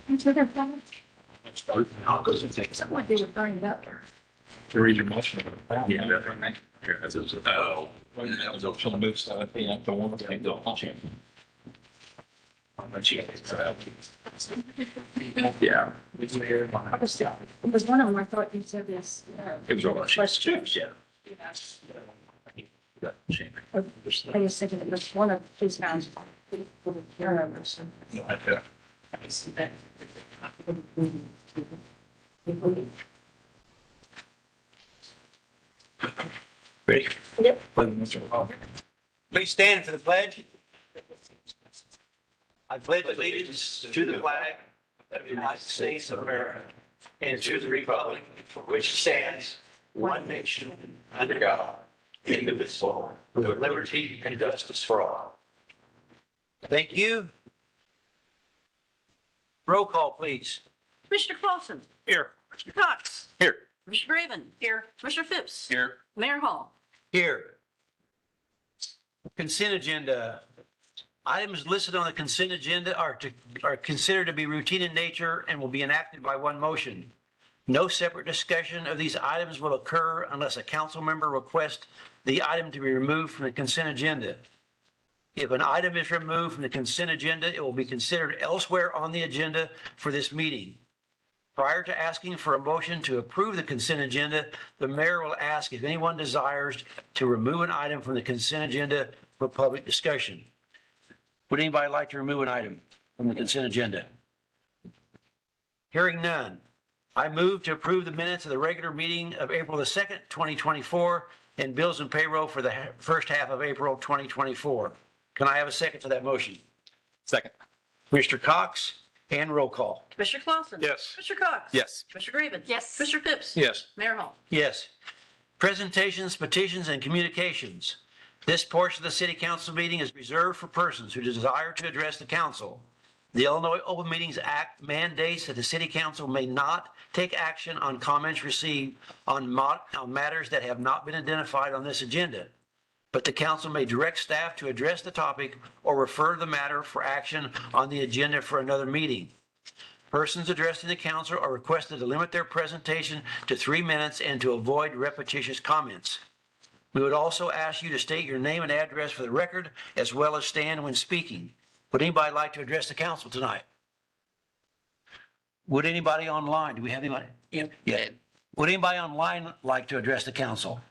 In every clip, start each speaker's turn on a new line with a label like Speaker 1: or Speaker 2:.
Speaker 1: Into their phone.
Speaker 2: I'll go and take some.
Speaker 1: Someone did it bring it up.
Speaker 3: To read your motion.
Speaker 2: Yeah, that's right. Here, that's it. Oh.
Speaker 3: That was up to the move side, yeah, the one that they go.
Speaker 2: Yeah.
Speaker 1: It was one of them, I thought you said this.
Speaker 2: It was all about
Speaker 1: Questions.
Speaker 2: yeah. Got shame.
Speaker 1: I just said it was one of his guys. Turnovers.
Speaker 2: Ready?
Speaker 1: Yep.
Speaker 4: Please stand for the pledge. I pledge allegiance to the flag of the United States of America and to the republic for which it stands, one nation, under God, indivisible, with liberty and justice for all. Thank you. Roll call, please.
Speaker 5: Commissioner Clausen.
Speaker 4: Here.
Speaker 5: Commissioner Cox.
Speaker 2: Here.
Speaker 5: Commissioner Graven. Here. Commissioner Phipps.
Speaker 3: Here.
Speaker 5: Mayor Hall.
Speaker 4: Here. Consent agenda. Items listed on the consent agenda are considered to be routine in nature and will be enacted by one motion. No separate discussion of these items will occur unless a council member requests the item to be removed from the consent agenda. If an item is removed from the consent agenda, it will be considered elsewhere on the agenda for this meeting. Prior to asking for a motion to approve the consent agenda, the mayor will ask if anyone desires to remove an item from the consent agenda for public discussion. Would anybody like to remove an item from the consent agenda? Hearing none, I move to approve the minutes of the regular meeting of April the 2nd, 2024, and bills and payroll for the first half of April 2024. Can I have a second to that motion?
Speaker 3: Second.
Speaker 4: Mr. Cox, and roll call.
Speaker 5: Commissioner Clausen.
Speaker 3: Yes.
Speaker 5: Commissioner Cox.
Speaker 3: Yes.
Speaker 5: Commissioner Graven. Yes. Commissioner Phipps.
Speaker 3: Yes.
Speaker 5: Mayor Hall.
Speaker 4: Yes. Presentations, petitions, and communications. This portion of the city council meeting is reserved for persons who desire to address the council. The Illinois Open Meetings Act mandates that the city council may not take action on comments received on matters that have not been identified on this agenda. But the council may direct staff to address the topic or refer the matter for action on the agenda for another meeting. Persons addressing the council are requested to limit their presentation to 3 minutes and to avoid repetitious comments. We would also ask you to state your name and address for the record, as well as stand when speaking. Would anybody like to address the council tonight? Would anybody online? Do we have anybody? Yeah. Would anybody online like to address the council?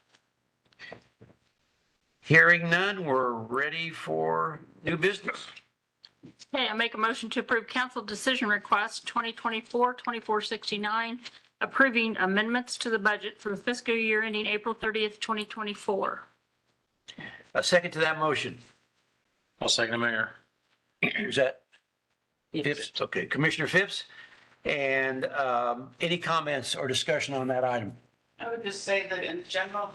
Speaker 4: Hearing none, we're ready for new business.
Speaker 5: Okay, I make a motion to approve council decision request 2024-2469, approving amendments to the budget for the fiscal year ending April 30th, 2024.
Speaker 4: A second to that motion.
Speaker 3: I'll second the mayor.
Speaker 4: Is that Phipps? Okay, Commissioner Phipps. And any comments or discussion on that item?
Speaker 6: I would just say that in general,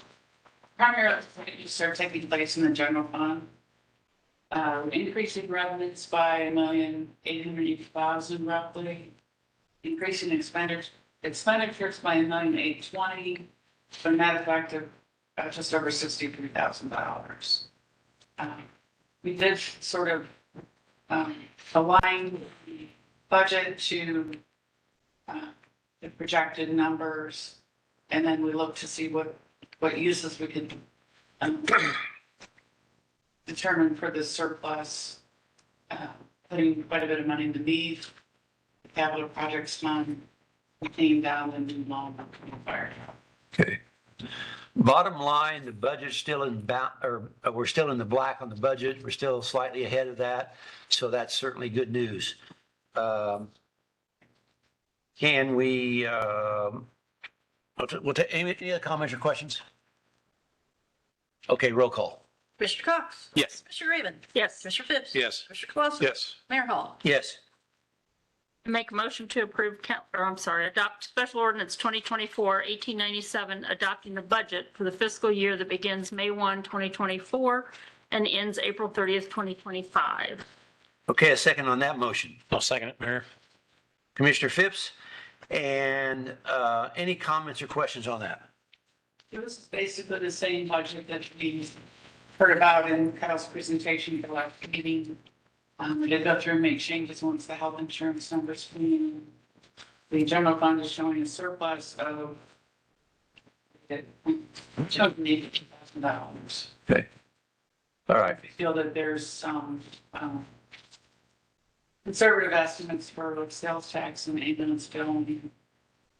Speaker 6: primarily expenditures are taking place in the general fund. Increasing revenues by $1,880,000 roughly. Increasing expenditures by $1,820,000, for a net effect of just over $63,000. We did sort of align the budget to the projected numbers, and then we look to see what uses we can determine for this surplus, putting quite a bit of money in the need, the capital projects fund, paying down the new loan on the fire.
Speaker 4: Okay. Bottom line, the budget's still we're still in the black on the budget. We're still slightly ahead of that. So that's certainly good news. Can we, we'll take any other comments or questions? Okay, roll call.
Speaker 5: Commissioner Cox.
Speaker 3: Yes.
Speaker 5: Commissioner Graven. Yes. Commissioner Phipps.
Speaker 3: Yes.
Speaker 5: Commissioner Clausen.
Speaker 3: Yes.
Speaker 5: Mayor Hall.
Speaker 4: Yes.
Speaker 5: Make a motion to approve, adopt special ordinance 2024-1897, adopting the budget for the fiscal year that begins May 1, 2024 and ends April 30th, 2025.
Speaker 4: Okay, a second on that motion.
Speaker 3: I'll second it, mayor.
Speaker 4: Commissioner Phipps, and any comments or questions on that?
Speaker 6: It was basically the same budget that we heard about in Kyle's presentation for last meeting. We did go through and make changes once the health insurance numbers came in. The general fund is showing a surplus of $282,000.
Speaker 4: Okay. All right.
Speaker 6: I feel that there's some conservative estimates for like sales tax and ambulance billing.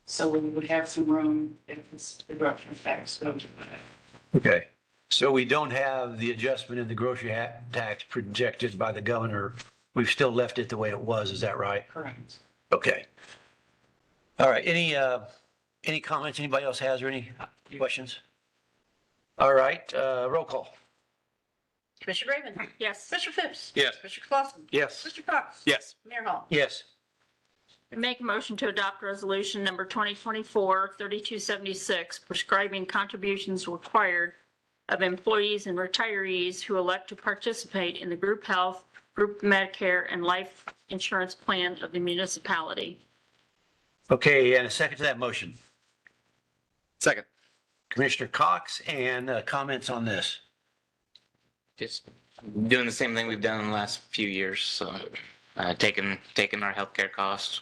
Speaker 6: So we would have some room if the grocery tax goes away.
Speaker 4: Okay. So we don't have the adjustment in the grocery tax projected by the governor. We've still left it the way it was. Is that right?
Speaker 6: Correct.
Speaker 4: Okay. All right. Any comments anybody else has or any questions? All right. Roll call.
Speaker 7: Commissioner Raven.
Speaker 5: Yes.
Speaker 7: Commissioner Phipps.
Speaker 3: Yes.
Speaker 7: Commissioner Clausen.
Speaker 3: Yes.
Speaker 7: Mr. Cox.
Speaker 3: Yes.
Speaker 7: Mayor Hall.
Speaker 4: Yes.
Speaker 5: Make a motion to adopt resolution number 2024-3276, prescribing contributions required of employees and retirees who elect to participate in the group health, group Medicare, and life insurance plan of the municipality.
Speaker 4: Okay. And a second to that motion.
Speaker 3: Second.
Speaker 4: Commissioner Cox, and comments on this.
Speaker 8: Just doing the same thing we've done in the last few years. So taking our healthcare costs,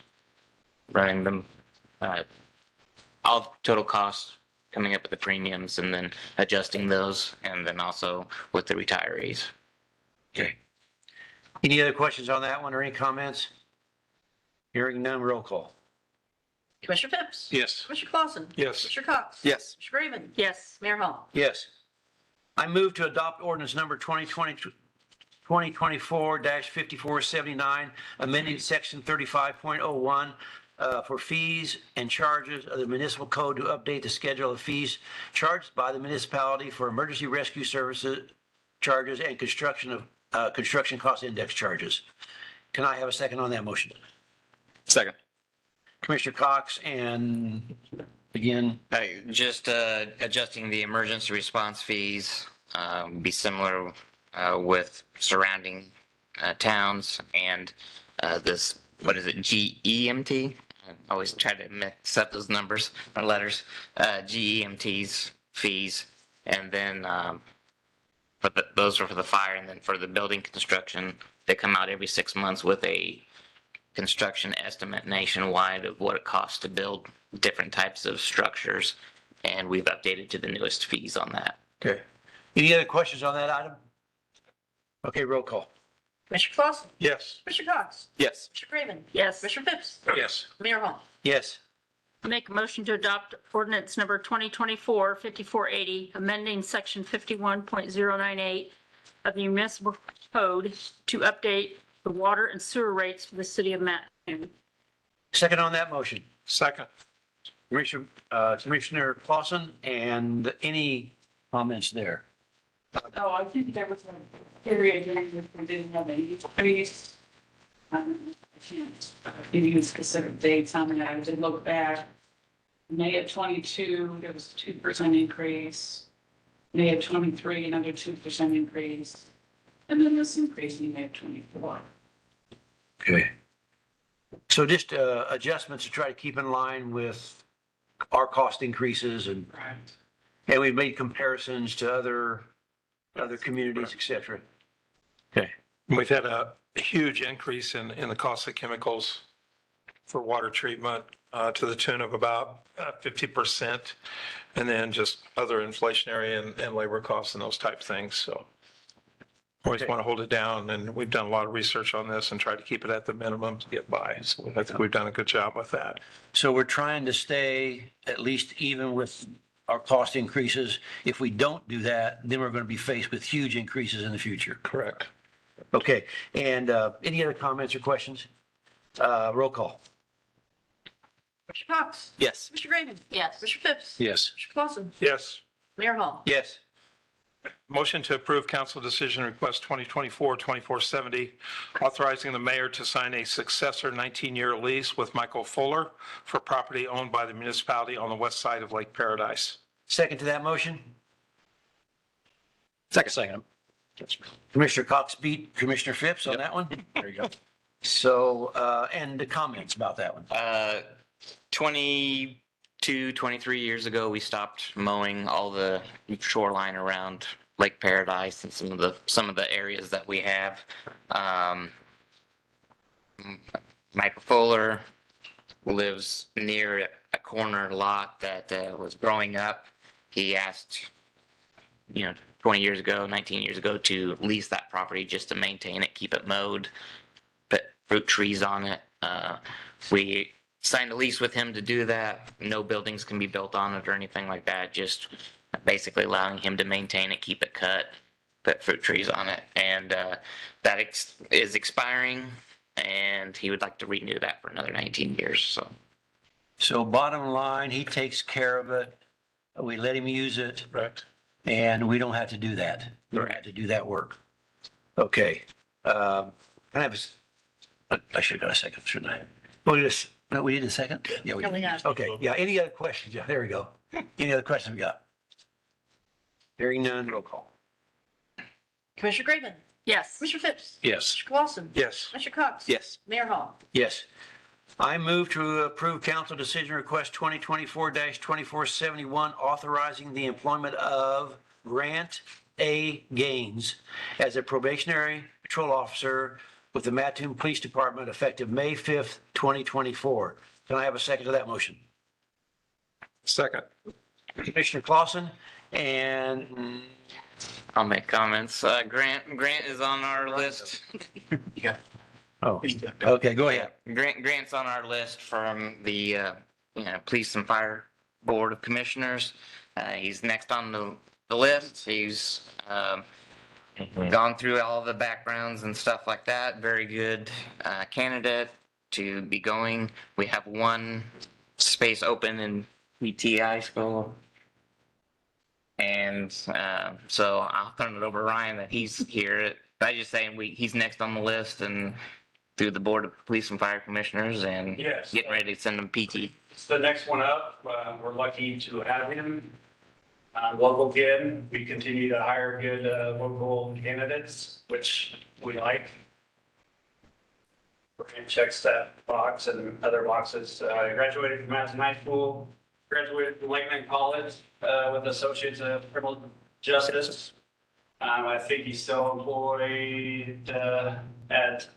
Speaker 8: running them, all total costs, coming up with the premiums, and then adjusting those, and then also with the retirees.
Speaker 4: Okay. Any other questions on that one or any comments? Hearing none, roll call.
Speaker 7: Commissioner Phipps.
Speaker 3: Yes.
Speaker 7: Commissioner Clausen.
Speaker 3: Yes.
Speaker 7: Mr. Cox.
Speaker 3: Yes.
Speaker 7: Commissioner Raven.
Speaker 5: Yes.
Speaker 7: Mayor Hall.
Speaker 4: Yes. I move to adopt ordinance number 2024-5479, amending section 35.01 for fees and charges of the municipal code to update the schedule of fees charged by the municipality for emergency rescue services charges and construction cost index charges. Can I have a second on that motion?
Speaker 3: Second.
Speaker 4: Commissioner Cox, and again,
Speaker 8: Just adjusting the emergency response fees, be similar with surrounding towns, and this, what is it, GEMT? I always try to mix up those numbers or letters. GEMT's fees, and then those are for the fire, and then for the building construction, they come out every 6 months with a construction estimate nationwide of what it costs to build different types of structures, and we've updated to the newest fees on that.
Speaker 4: okay. Any other questions on that item? Okay, roll call.
Speaker 7: Commissioner Clausen.
Speaker 3: Yes.
Speaker 7: Commissioner Cox.
Speaker 3: Yes.
Speaker 7: Commissioner Raven.
Speaker 5: Yes.
Speaker 7: Commissioner Phipps.
Speaker 3: Yes.
Speaker 7: Mayor Hall.
Speaker 4: Yes.
Speaker 5: Make a motion to adopt ordinance number 2024-5480, amending section 51.098 of the municipal code to update the water and sewer rates for the city of Mattoon.
Speaker 4: Second on that motion.
Speaker 3: Second.
Speaker 4: Commissioner Clausen, and any comments there?
Speaker 6: Oh, I think there was a period during which we didn't have any increase. I can't give you specific dates on that. I did look back. May of 22, there was a 2% increase. May of 23, another 2% increase. And then this increase in May of 24.
Speaker 4: Okay. So just adjustments to try to keep in line with our cost increases, and
Speaker 6: Right.
Speaker 4: we've made comparisons to other communities, et cetera. Okay.
Speaker 9: We've had a huge increase in the cost of chemicals for water treatment to the tune of about 50%. And then just other inflationary and labor costs and those type things. So always
Speaker 4: Okay.
Speaker 9: want to hold it down. And we've done a lot of research on this and tried to keep it at the minimum to get by. So I think we've done a good job with that.
Speaker 4: So we're trying to stay at least even with our cost increases. If we don't do that, then we're going to be faced with huge increases in the future.
Speaker 9: Correct.
Speaker 4: Okay. And any other comments or questions? Roll call.
Speaker 7: Commissioner Cox.
Speaker 3: Yes.
Speaker 7: Commissioner Raven.
Speaker 5: Yes.
Speaker 7: Commissioner Phipps.
Speaker 3: Yes.
Speaker 7: Commissioner Clausen.
Speaker 9: Yes.
Speaker 7: Mayor Hall.
Speaker 4: Yes.
Speaker 9: Motion to approve council decision request 2024-2470, authorizing the mayor to sign a successor 19-year lease with Michael Fuller for property owned by the municipality on the west side of Lake Paradise.
Speaker 4: Second to that motion?
Speaker 3: Second.
Speaker 4: Commissioner Cox beat Commissioner Phipps on that one? There you go. So, and the comments about that one?
Speaker 8: 23 years ago, we stopped mowing all the shoreline around Lake Paradise and some of the areas that we have. Michael Fuller lives near a corner lot that was growing up. He asked, 20 years ago, 19 years ago, to lease that property just to maintain it, keep it mowed, put fruit trees on it. We signed a lease with him to do that. No buildings can be built on it or anything like that. Just basically allowing him to maintain it, keep it cut, put fruit trees on it. And that is expiring, and he would like to renew that for another 19 years.
Speaker 4: So bottom line, he takes care of it. We let him use it.
Speaker 9: Correct.
Speaker 4: And we don't have to do that. We don't have to do that work. Okay. Can I have I should have got a second, shouldn't I? No, we need a second? Yeah, we
Speaker 7: Yeah, we
Speaker 4: did.
Speaker 7: have.
Speaker 4: Okay, yeah, any other questions? Yeah, there we go. Any other questions we got? Hearing none, roll call.
Speaker 7: Commissioner Graven,
Speaker 5: Yes.
Speaker 7: Commissioner Phipps,
Speaker 2: Yes.
Speaker 7: Commissioner Clausen,
Speaker 9: Yes.
Speaker 7: Commissioner Cox.
Speaker 3: Yes.
Speaker 7: Mayor Hall.
Speaker 4: Yes. I move to approve council decision request 2024-2471, authorizing the employment of Grant A. Gaines as a probationary patrol officer with the Mattoon Police Department effective May 5th, 2024. Can I have a second to that motion?
Speaker 9: Second.
Speaker 4: Commissioner Clausen and
Speaker 8: I'll make comments. Grant is on our list.
Speaker 4: oh, okay, go ahead.
Speaker 8: Grant's on our list from the Police and Fire Board of Commissioners. He's next on the list. He's gone through all the backgrounds and stuff like that. Very good candidate to be going. We have one space open in PTI school. And so I'll turn it over to Ryan that he's here. I just saying he's next on the list and through the Board of Police and Fire Commissioners and
Speaker 10: Yes.
Speaker 8: getting ready to send him PT.
Speaker 10: It's the next one up. We're lucky to have him. Local again, we continue to hire good local candidates, which we like. And checks that box and other boxes. Graduated from Madison High School, graduated from Lakeland College with associates of criminal justice. I think he's still employed at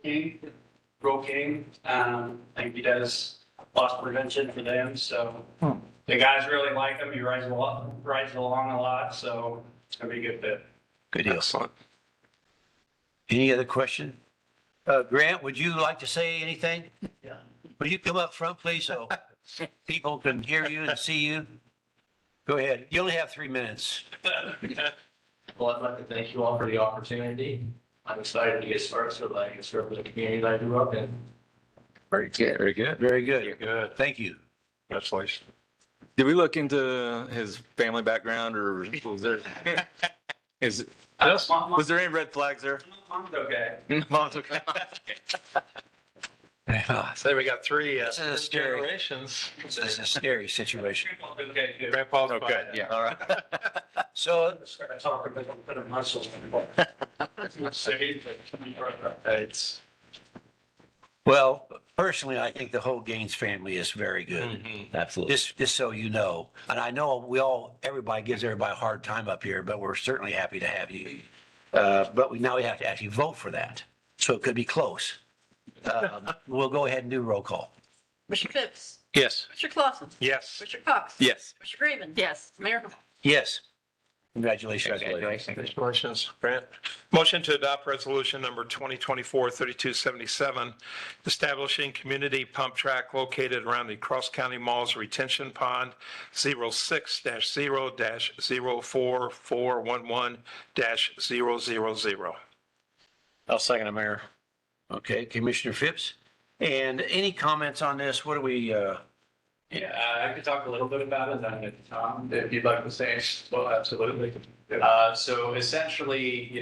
Speaker 10: King, Roll King. I think he does loss prevention for them, so the guys really like him. He rides along a lot, so it's gonna be a good fit.
Speaker 4: Good deal.
Speaker 9: Excellent.
Speaker 4: Any other question? Grant, would you like to say anything?
Speaker 10: Yeah.
Speaker 4: Would you come up front, please, so people can hear you and see you? Go ahead. You only have 3 minutes.
Speaker 11: Well, I'd like to thank you all for the opportunity. I'm excited to get started so that I can serve the community that I grew up in.
Speaker 3: Very good. Very good.
Speaker 4: Very good.
Speaker 9: Good.
Speaker 4: Thank you.
Speaker 9: Congratulations.
Speaker 3: Did we look into his family background or was there, was there any red flags there?
Speaker 10: Mom's okay.
Speaker 3: Mom's okay.
Speaker 9: So we got three
Speaker 4: This is scary.
Speaker 9: generations.
Speaker 4: This is a scary situation.
Speaker 10: Okay, good.
Speaker 9: Grandpa's
Speaker 3: Oh,
Speaker 9: fine.
Speaker 3: good. Yeah. All right.
Speaker 4: So,
Speaker 10: Start talking about a bit of muscle.
Speaker 9: It's.
Speaker 4: well, personally, I think the whole Gaines family is very good.
Speaker 3: Absolutely.
Speaker 4: Just so you know, and I know everybody gives everybody a hard time up here, but we're certainly happy to have you. But now we have to actually vote for that, so it could be close. We'll go ahead and do roll call.
Speaker 7: Commissioner Phipps,
Speaker 3: Yes.
Speaker 7: Commissioner Clausen,
Speaker 9: Yes.
Speaker 7: Commissioner Cox.
Speaker 3: Yes.
Speaker 7: Commissioner Graven.
Speaker 5: Yes.
Speaker 7: Mayor Hall.
Speaker 4: Yes. Congratulations.
Speaker 8: Congratulations.
Speaker 9: Congratulations, Grant. Motion to adopt resolution number 2024-3277, establishing community pump track located around the Cross County Mall's retention pond 06-0-0441-000.
Speaker 3: I'll second it, Mayor.
Speaker 4: Okay, Commissioner Phipps. And any comments on this? What do we,
Speaker 11: Yeah, I could talk a little bit about it, then Tom, if you'd like to say, well, absolutely. So essentially,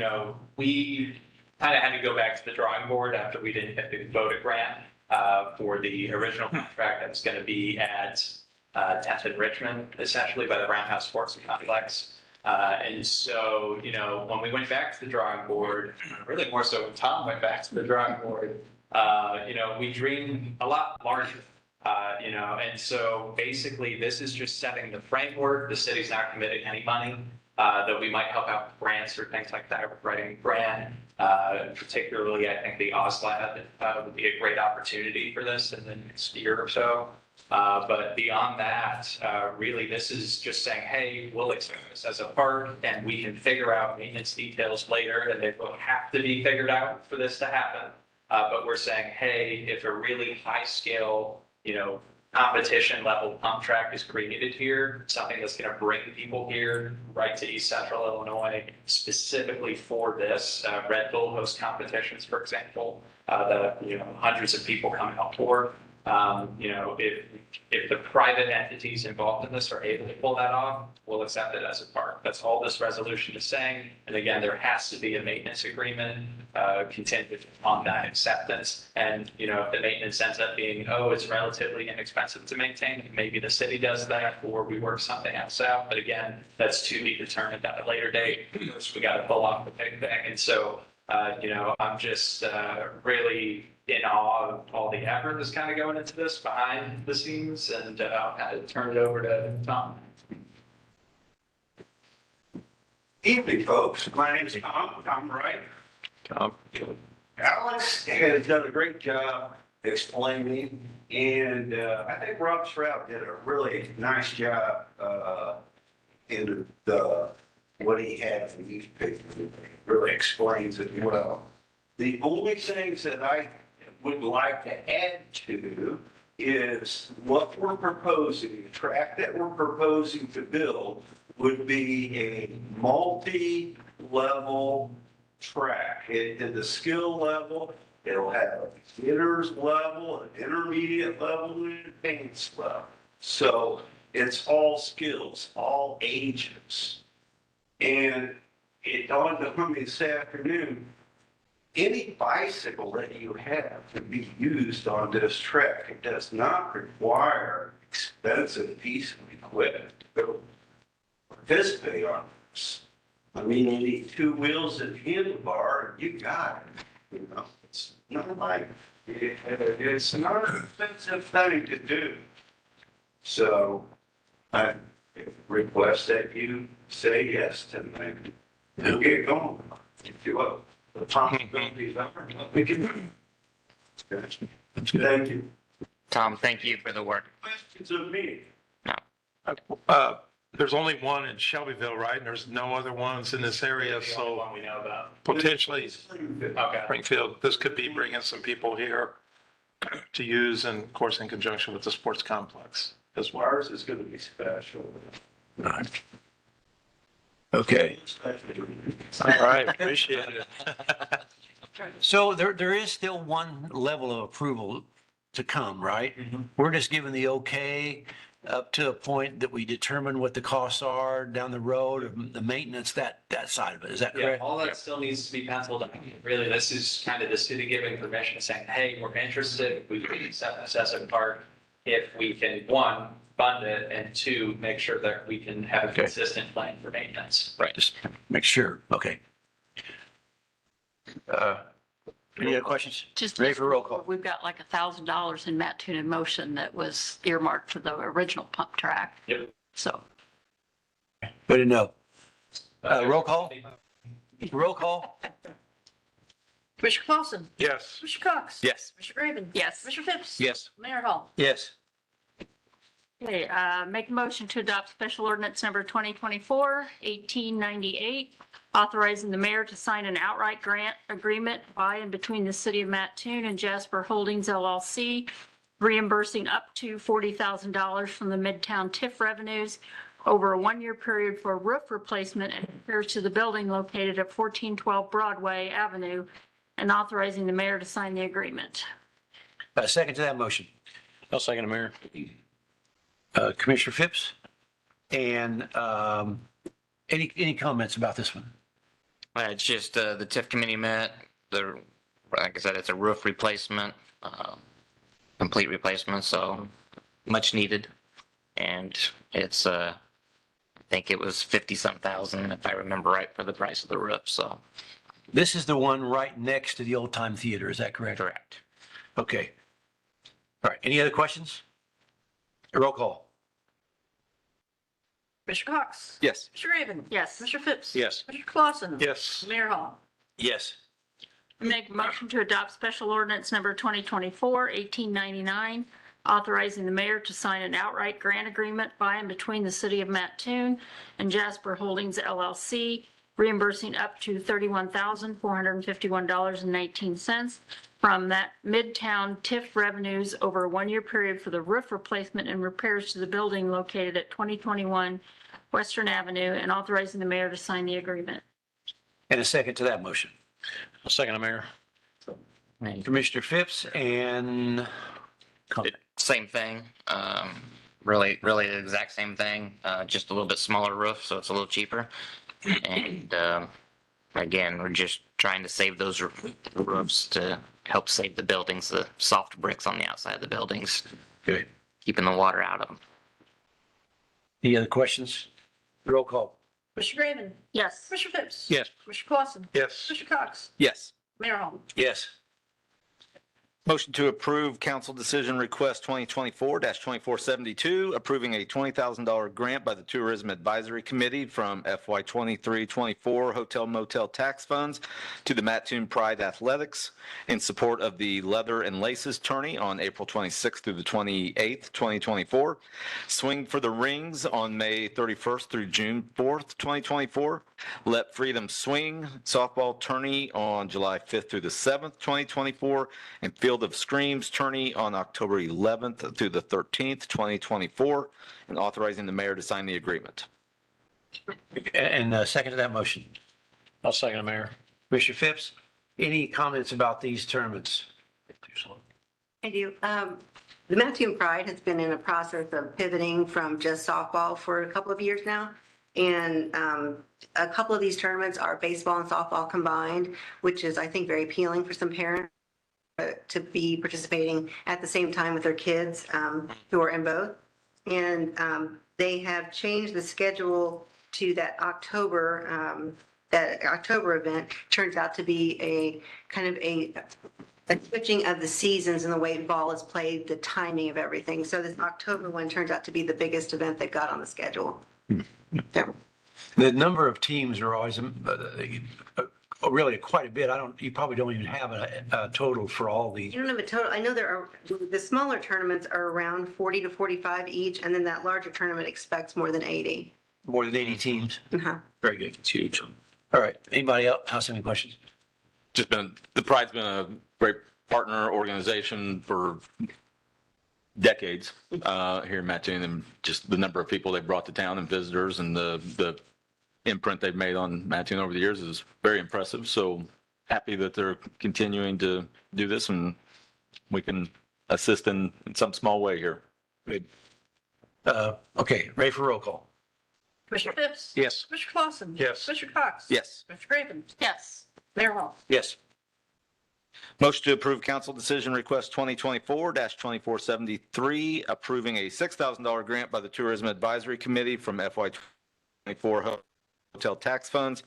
Speaker 11: we kind of had to go back to the drawing board after we didn't get the vote Grant for the original contract that was going to be at 10th and Richmond, essentially by the Roundhouse Sports Complex. And so, when we went back to the drawing board, really more so when Tom went back to the drawing board, we dreamed a lot larger. And so basically this is just setting the framework. The city's not committing any money, though we might help out with grants or things like that. We're writing a grant. Particularly, I think the OSLAD would be a great opportunity for this in the next year or so. But beyond that, really, this is just saying, hey, we'll accept this as a park and we can figure out maintenance details later, and they will have to be figured out for this to happen. But we're saying, hey, if a really high scale, competition level pump track is created here, something that's going to bring people here right to East Central Illinois specifically for this. Red Bull hosts competitions, for example, that hundreds of people come out for. If the private entities involved in this are able to pull that off, we'll accept it as a park. That's all this resolution is saying. And again, there has to be a maintenance agreement contingent on that acceptance. And, if the maintenance ends up being, it's relatively inexpensive to maintain, maybe the city does that or we work something else out. But again, that's to be determined at a later date. First, we got to pull off the big thing. And so, I'm just really in awe of all the effort that's kind of going into this behind the scenes, and I'll kind of turn it over to Tom.
Speaker 12: Evening, folks. My name is Tom Wright. Alex has done a great job explaining, and I think Rob Stroud did a really nice job in what he had in these pictures. Really explains it well. The only things that I would like to add to is what we're proposing, the track that we're proposing to build would be a multi-level track. At the skill level, it'll have a beginner's level, an intermediate level, and an advanced level. So it's all skills, all ages. And it dawned on me this afternoon, any bicycle that you have can be used on this track. It does not require an expensive piece of equipment to go participate on this. I mean, you need two wheels and handlebar, and you got it. It's not like it's not an expensive thing to do. So I request that you say yes tonight. And get going. If you will. The possibilities are. Thank you.
Speaker 8: Tom, thank you for the work.
Speaker 12: Questions of me?
Speaker 9: There's only one in Shelbyville, right? And there's no other ones in this area,
Speaker 11: The only
Speaker 9: so
Speaker 11: one we know about.
Speaker 9: potentially
Speaker 11: Okay.
Speaker 9: Springfield, this could be bringing some people here to use, and of course, in conjunction with the sports complex as well.
Speaker 12: Ours is going to be special.
Speaker 4: Okay.
Speaker 9: All right, appreciate it.
Speaker 4: So there is still one level of approval to come, right? We're just giving the okay up to a point that we determine what the costs are down the road, the maintenance, that side of it. Is that
Speaker 11: Yeah,
Speaker 4: correct?
Speaker 11: all that still needs to be penciled out. Really, this is kind of the city giving permission, saying, hey, we're interested, we can accept this as a park if we can, one, fund it, and two, make sure that we can have a
Speaker 4: Okay.
Speaker 11: consistent plan for maintenance.
Speaker 4: Right, just make sure. Okay. Any other questions?
Speaker 5: Just
Speaker 4: Ready for roll call?
Speaker 5: We've got like $1,000 in Mattoon motion that was earmarked for the original pump track.
Speaker 11: Yep.
Speaker 5: So
Speaker 4: Good to know. Roll call? Roll call?
Speaker 7: Commissioner Clausen,
Speaker 9: Yes.
Speaker 7: Commissioner Cox.
Speaker 3: Yes.
Speaker 7: Commissioner Graven.
Speaker 5: yes.
Speaker 7: Commissioner Phipps.
Speaker 3: Yes.
Speaker 7: Mayor Hall.
Speaker 4: Yes.
Speaker 5: Okay, make a motion to adopt special ordinance number 2024-1898, authorizing the mayor to sign an outright grant agreement by and between the city of Mattoon and Jasper Holdings LLC, reimbursing up to $40,000 from the Midtown TIF revenues over a one-year period for roof replacement and repairs to the building located at 1412 Broadway Avenue, and authorizing the mayor to sign the agreement.
Speaker 4: Second to that motion.
Speaker 3: I'll second it, Mayor.
Speaker 4: Commissioner Phipps. And any comments about this one?
Speaker 8: It's just the TIF committee met. Like I said, it's a roof replacement, complete replacement, so much needed. And it's, I think it was 50-some thousand, if I remember right, for the price of the roof. So
Speaker 4: This is the one right next to the Old Time Theater, is that correct?
Speaker 8: correct.
Speaker 4: Okay. All right, any other questions? Roll call.
Speaker 7: Commissioner Cox.
Speaker 3: Yes.
Speaker 7: Commissioner Graven.
Speaker 5: Yes.
Speaker 7: Commissioner Phipps.
Speaker 3: Yes.
Speaker 7: Commissioner Clausen.
Speaker 9: Yes.
Speaker 7: Mayor Hall.
Speaker 4: Yes.
Speaker 5: Make a motion to adopt special ordinance number 2024-1899, authorizing the mayor to sign an outright grant agreement by and between the city of Mattoon and Jasper Holdings LLC, reimbursing up to $31,451.19 from that Midtown TIF revenues over a one-year period for the roof replacement and repairs to the building located at 2021 Western Avenue, and authorizing the mayor to sign the agreement.
Speaker 4: And a second to that motion.
Speaker 2: Second, Mayor.
Speaker 4: Commissioner Phipps and comment.
Speaker 8: Same thing. Really the exact same thing, just a little bit smaller roof, so it's a little cheaper. And again, we're just trying to save those roofs to help save the buildings, the soft bricks on the outside of the buildings,
Speaker 4: Good.
Speaker 8: keeping the water out of them.
Speaker 4: Any other questions? Roll call.
Speaker 7: Commissioner Graven.
Speaker 5: Yes.
Speaker 7: Commissioner Phipps.
Speaker 9: Yes.
Speaker 7: Commissioner Clausen.
Speaker 9: Yes.
Speaker 7: Commissioner Cox.
Speaker 3: Yes.
Speaker 7: Mayor Holman.
Speaker 4: Yes.
Speaker 3: Motion to approve council decision request 2024-2472, approving a $20,000 grant by the Tourism Advisory Committee from FY 23-24 hotel motel tax funds to the Mattoon Pride Athletics in support of the Leather and Laces tourney on April 26th through the 28th, 2024. Swing for the Rings on May 31st through June 4th, 2024. Let Freedom Swing softball tourney on July 5th through the 7th, 2024. And Field of Screams tourney on October 11th through the 13th, 2024, and authorizing the mayor to sign the agreement.
Speaker 4: And second to that motion.
Speaker 2: I'll second it, Mayor.
Speaker 4: Commissioner Phipps, any comments about these tournaments?
Speaker 13: I do. The Mattoon Pride has been in a process of pivoting from just softball for a couple of years now. And a couple of these tournaments are baseball and softball combined, which is, I think, very appealing for some parents to be participating at the same time with their kids who are in both. And they have changed the schedule to that October event. Turns out to be a kind of a switching of the seasons and the way ball is played, the timing of everything. So this October one turns out to be the biggest event they've got on the schedule. So,
Speaker 4: The number of teams are always really quite a bit. You probably don't even have a total for all these.
Speaker 13: you don't have a total. I know the smaller tournaments are around 40 to 45 each, and then that larger tournament expects more than 80.
Speaker 4: More than 80 teams.
Speaker 13: Uh-huh.
Speaker 4: Very good. It's huge. All right. Anybody else have any questions?
Speaker 3: The Pride's been a great partner organization for decades here in Mattoon, and just the number of people they've brought to town and visitors and the imprint they've made on Mattoon over the years is very impressive. So happy that they're continuing to do this and we can assist in some small way here.
Speaker 4: Good. Okay, ready for roll call.
Speaker 7: Commissioner Phipps.
Speaker 4: Yes.
Speaker 7: Commissioner Clausen.
Speaker 9: Yes.
Speaker 7: Commissioner Cox.
Speaker 3: Yes.
Speaker 7: Commissioner Graven.
Speaker 5: Yes.
Speaker 7: Mayor Holman.
Speaker 4: Yes.
Speaker 3: Motion to approve council decision request 2024-2473, approving a $6,000 grant by the Tourism Advisory Committee from FY 24 hotel tax funds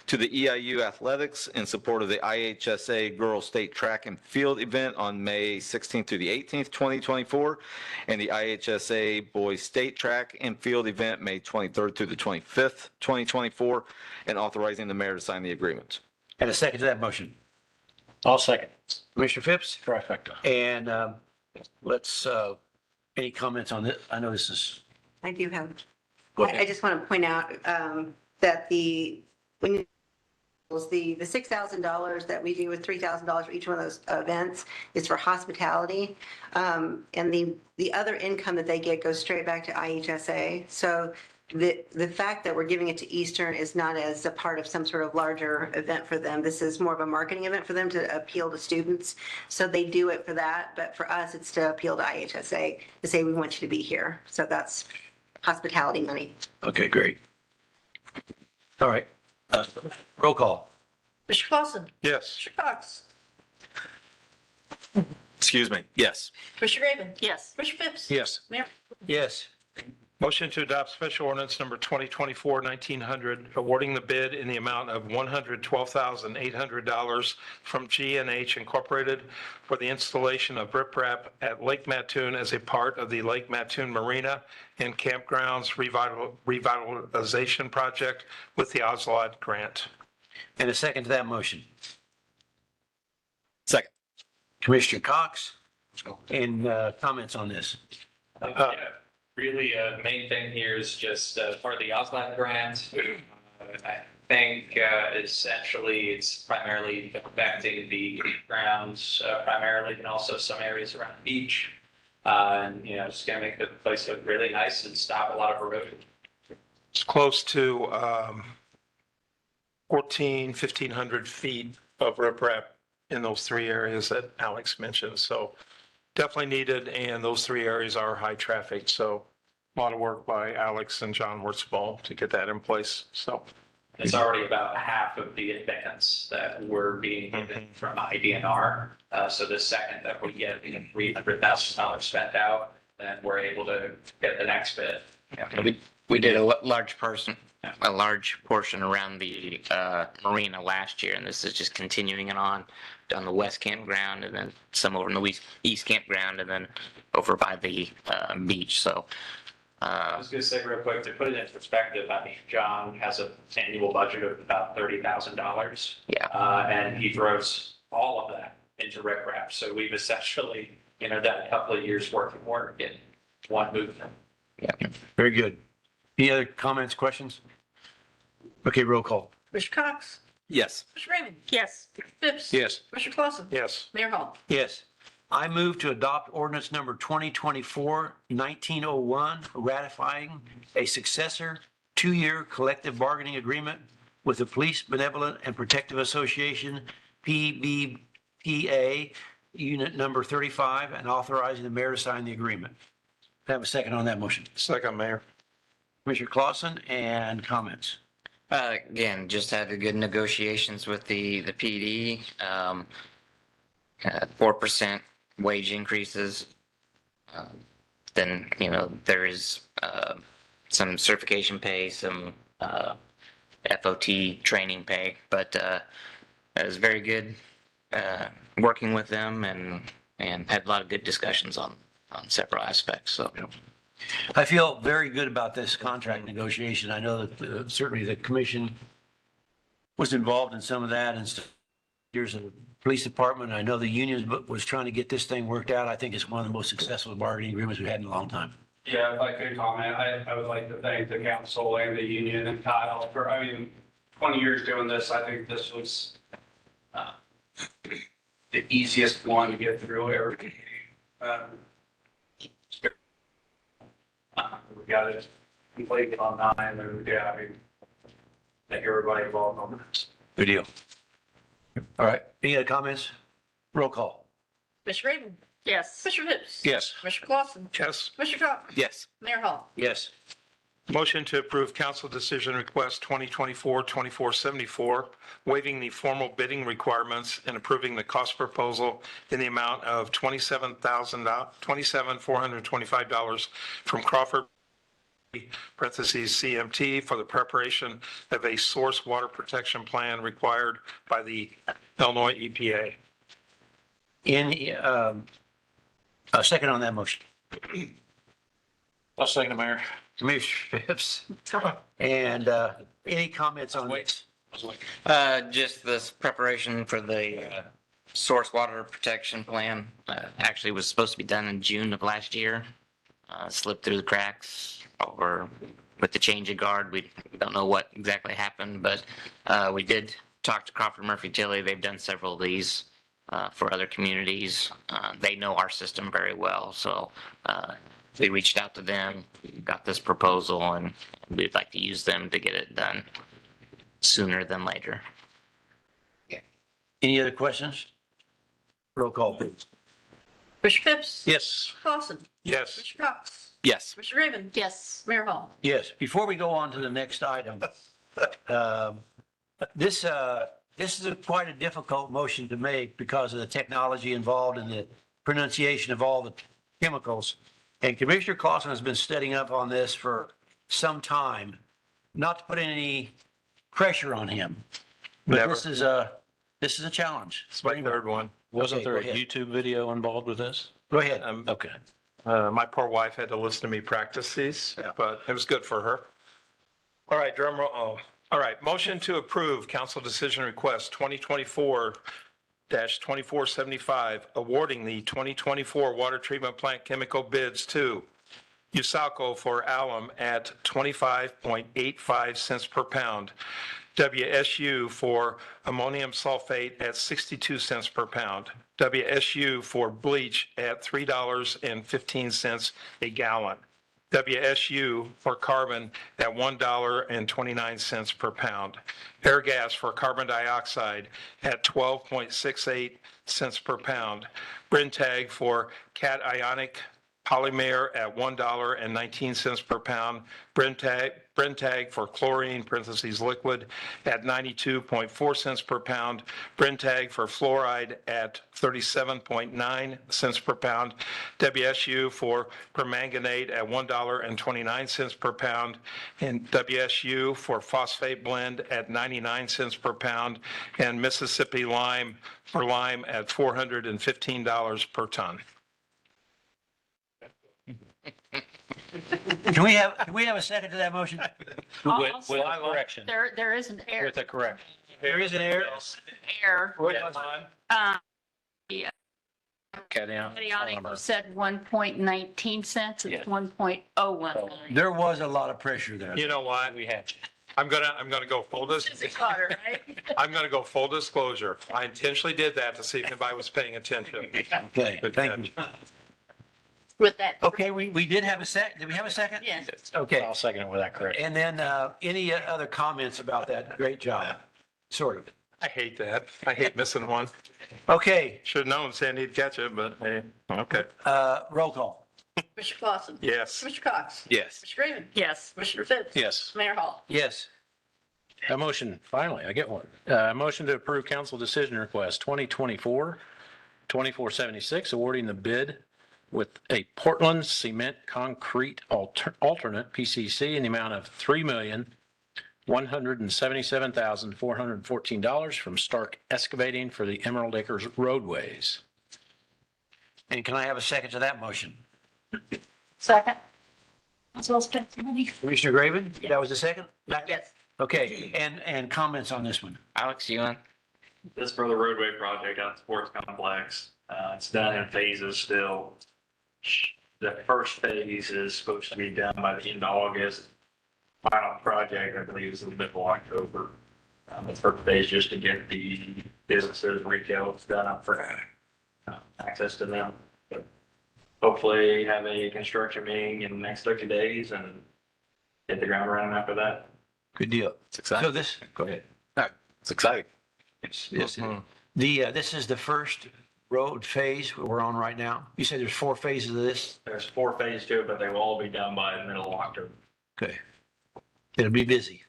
Speaker 3: to the EIU Athletics in support of the IHSA Girls State Track and Field event on May 16th through the 18th, 2024, and the IHSA Boys State Track and Field event May 23rd through the 25th, 2024, and authorizing the mayor to sign the agreement.
Speaker 4: And a second to that motion.
Speaker 2: I'll second.
Speaker 4: Commissioner Phipps?
Speaker 2: Trifecta.
Speaker 4: And let's, any comments on this? I know this is,
Speaker 13: I do have.
Speaker 4: Go
Speaker 13: I
Speaker 4: ahead.
Speaker 13: just want to point out that the $6,000 that we do with $3,000 for each one of those events is for hospitality. And the other income that they get goes straight back to IHSA. So the fact that we're giving it to Eastern is not as a part of some sort of larger event for them. This is more of a marketing event for them to appeal to students. So they do it for that. But for us, it's to appeal to IHSA to say, we want you to be here. So that's hospitality money.
Speaker 4: okay, great. All right. Roll call.
Speaker 7: Commissioner Clausen.
Speaker 9: Yes.
Speaker 7: Commissioner Cox.
Speaker 3: Excuse me. Yes.
Speaker 7: Commissioner Graven.
Speaker 5: Yes.
Speaker 7: Commissioner Phipps.
Speaker 9: Yes.
Speaker 7: Mayor.
Speaker 4: Yes.
Speaker 9: Motion to adopt special ordinance number 2024-1900, awarding the bid in the amount of $112,800 from G&H Incorporated for the installation of riprap at Lake Mattoon as a part of the Lake Mattoon Marina and Campgrounds Revitalization Project with the OSLOD grant.
Speaker 4: And a second to that motion. Commissioner Cox, and comments on this.
Speaker 11: Yeah, really, main thing here is just part of the OSLAP grant. I think essentially it's primarily affecting the grounds primarily, and also some areas around the beach. And, you know, it's going to make the place look really nice and stop a lot of erosion.
Speaker 9: It's close to 1,500 feet of riprap in those three areas that Alex mentioned. So definitely needed, and those three areas are high traffic. So a lot of work by Alex and John Wurtzball to get that in place. So
Speaker 11: It's already about half of the advance that we're being given from IDNR. So the second that we get $300,000 spent out, then we're able to get the next bit.
Speaker 8: We did a large portion around the marina last year, and this is just continuing it on down the west campground, and then some over in the east campground, and then over by the beach. So
Speaker 11: I was going to say real quick, to put it in perspective, I mean, John has an annual budget of about $30,000.
Speaker 8: Yeah.
Speaker 11: And he throws all of that into riprap. So we've essentially, you know, done a couple of years worth of work in one movement.
Speaker 8: yeah.
Speaker 4: Very good. Any other comments, questions? Okay, roll call.
Speaker 7: Commissioner Cox?
Speaker 3: Yes.
Speaker 7: Commissioner Raymond?
Speaker 5: Yes.
Speaker 7: Commissioner Phipps?
Speaker 2: Yes.
Speaker 7: Commissioner Clausen?
Speaker 9: yes,
Speaker 7: Mayor Hall?
Speaker 4: Yes. I move to adopt ordinance number 2024-1901, ratifying a successor two-year collective bargaining agreement with the Police Benevolent and Protective Association, PBPA, unit number 35, and authorizing the mayor to sign the agreement. Can I have a second on that motion?
Speaker 9: second, Mayor.
Speaker 4: Commissioner Clausen, and comments.
Speaker 8: Again, just had good negotiations with the PD. 4% wage increases. Then, you know, there is some certification pay, some FOT training pay, but it was very good working with them, and had a lot of good discussions on several aspects. So
Speaker 4: I feel very good about this contract negotiation. I know that certainly the commission was involved in some of that, and there's a police department. I know the union was trying to get this thing worked out. I think it's one of the most successful bargaining agreements we've had in a long time.
Speaker 10: Yeah, if I could comment, I would like to thank the council and the union and Kyle for, 20 years doing this. I think this was the easiest one to get through every. We got it completed on 9, and yeah, thank everybody involved on this.
Speaker 4: Good deal. All right. Any other comments? Roll call.
Speaker 7: Commissioner Raymond?
Speaker 5: Yes.
Speaker 7: Commissioner Phipps?
Speaker 2: Yes.
Speaker 7: Commissioner Clausen?
Speaker 9: Yes.
Speaker 7: Commissioner Cox?
Speaker 3: Yes.
Speaker 7: Mayor Hall?
Speaker 4: Yes.
Speaker 9: Motion to approve council decision request 2024-2474, waiving the formal bidding requirements and approving the cost proposal in the amount of $27,425 from Crawford parentheses CMT for the preparation of a source water protection plan required by the Illinois EPA.
Speaker 4: A second on that motion.
Speaker 2: I'll second the mayor.
Speaker 4: Commissioner Phipps. And any comments on this?
Speaker 8: just this preparation for the source water protection plan actually was supposed to be done in June of last year. Slipped through the cracks, or with the change of guard. We don't know what exactly happened, but we did talk to Crawford Murphy Tilley. They've done several of these for other communities. They know our system very well, so we reached out to them, got this proposal, and we'd like to use them to get it done sooner than later.
Speaker 4: Any other questions? Roll call, please.
Speaker 7: Commissioner Phipps?
Speaker 2: Yes.
Speaker 7: Clausen?
Speaker 9: Yes.
Speaker 7: Commissioner Cox?
Speaker 3: Yes.
Speaker 7: Commissioner Raymond?
Speaker 5: Yes.
Speaker 7: Mayor Hall?
Speaker 4: Yes, before we go on to the next item, this is quite a difficult motion to make because of the technology involved in the pronunciation of all the chemicals. And Commissioner Clausen has been studying up on this for some time, not to put any pressure on him. But
Speaker 9: Never.
Speaker 4: this is a challenge.
Speaker 9: It's my third one.
Speaker 2: Wasn't
Speaker 4: Okay,
Speaker 2: there a
Speaker 4: go ahead.
Speaker 2: YouTube video involved with this?
Speaker 4: Go ahead.
Speaker 2: Okay.
Speaker 9: My poor wife had to listen to me practice these, but it was good for her. All right, drum roll. Oh, all right. Motion to approve council decision request 2475, awarding the 2024 water treatment plant chemical bids to USALCO for alum at 25.85 cents per pound, WSU for ammonium sulfate at 62 cents per pound, WSU for bleach at $3.15 a gallon, WSU for carbon at $1.29 per pound, Airgas for carbon dioxide at 12.68 cents per pound, Brentag for cation polymer at $1.19 per pound, Brentag for chlorine parentheses liquid at 92.4 cents per pound, Brentag for fluoride at 37.9 cents per pound, WSU for permanganate at $1.29 per pound, and WSU for phosphate blend at 99 cents per pound, and Mississippi lime for lime at $415 per ton.
Speaker 4: Can we have a second to that motion?
Speaker 2: With a correction.
Speaker 5: There is an error.
Speaker 2: With a correction.
Speaker 4: There is an error.
Speaker 5: Error.
Speaker 2: Cationic
Speaker 5: Said 1.19 cents.
Speaker 2: Yeah.
Speaker 5: It's 1.019.
Speaker 4: There was a lot of pressure there.
Speaker 9: You know what?
Speaker 2: We had.
Speaker 9: I'm gonna go full
Speaker 5: Right?
Speaker 9: I'm gonna go full disclosure. I intentionally did that to see if anybody was paying attention.
Speaker 4: Okay, thank you.
Speaker 7: With that.
Speaker 4: Okay, we did have a sec, did we have a second?
Speaker 7: Yes.
Speaker 4: Okay,
Speaker 2: I'll second it with that correction.
Speaker 4: and then any other comments about that? Great job, sort of.
Speaker 9: I hate that. I hate missing one.
Speaker 4: Okay,
Speaker 9: Should have known Sandy'd catch it, but hey, okay.
Speaker 4: roll call.
Speaker 7: Commissioner Clausen.
Speaker 9: Yes.
Speaker 7: Commissioner Cox.
Speaker 3: Yes.
Speaker 7: Commissioner Raven.
Speaker 5: Yes.
Speaker 7: Commissioner Phipps.
Speaker 2: Yes.
Speaker 7: Mayor Hall.
Speaker 4: Yes.
Speaker 2: A motion, finally, I get one. A motion to approve council decision request 2024-2476, awarding the bid with a Portland cement concrete alternate PCC in the amount of $3,177,414 from Stark Excavating for the Emerald Acres roadways.
Speaker 4: And can I have a second to that motion?
Speaker 5: Second. As well as spend some money.
Speaker 4: Commissioner Graven, that was the second?
Speaker 7: Yes.
Speaker 4: Okay, and comments on this one?
Speaker 8: Alex, Ewan?
Speaker 10: This is for the roadway project out at Sports Complex. It's done in phases still. The first phase is supposed to be done by the end of August. Final project, I believe, is in the middle of October. The first phase just to get the businesses, retail done up for access to them. But hopefully have a construction meeting in the next 30 days and hit the ground running after that.
Speaker 4: Good deal.
Speaker 3: It's exciting.
Speaker 4: So this, go ahead.
Speaker 3: It's exciting.
Speaker 4: Yes, this is the first road phase we're on right now. You said there's 4 phases of this?
Speaker 10: There's 4 phases to it, but they will all be done by the middle of October.
Speaker 4: Okay. It'll be busy,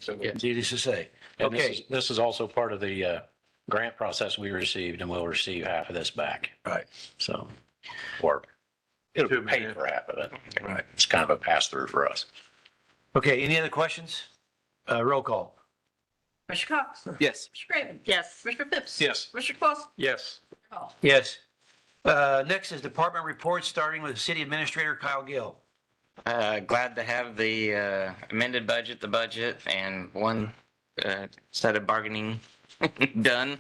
Speaker 10: So
Speaker 4: needless to say.
Speaker 2: And
Speaker 4: Okay,
Speaker 2: this is also part of the grant process we received, and we'll receive half of this back.
Speaker 4: right.
Speaker 2: So, or it'll pay for half of it. Right. It's kind of a pass through for us.
Speaker 4: Okay, any other questions? Roll call.
Speaker 7: Commissioner Cox.
Speaker 3: Yes.
Speaker 7: Commissioner Raven.
Speaker 5: Yes.
Speaker 7: Commissioner Phipps.
Speaker 9: Yes.
Speaker 7: Commissioner Clausen.
Speaker 9: Yes.
Speaker 7: Mayor Hall.
Speaker 4: Yes. Next is department reports, starting with City Administrator Kyle Gill.
Speaker 8: Glad to have the amended budget, and one set of bargaining done.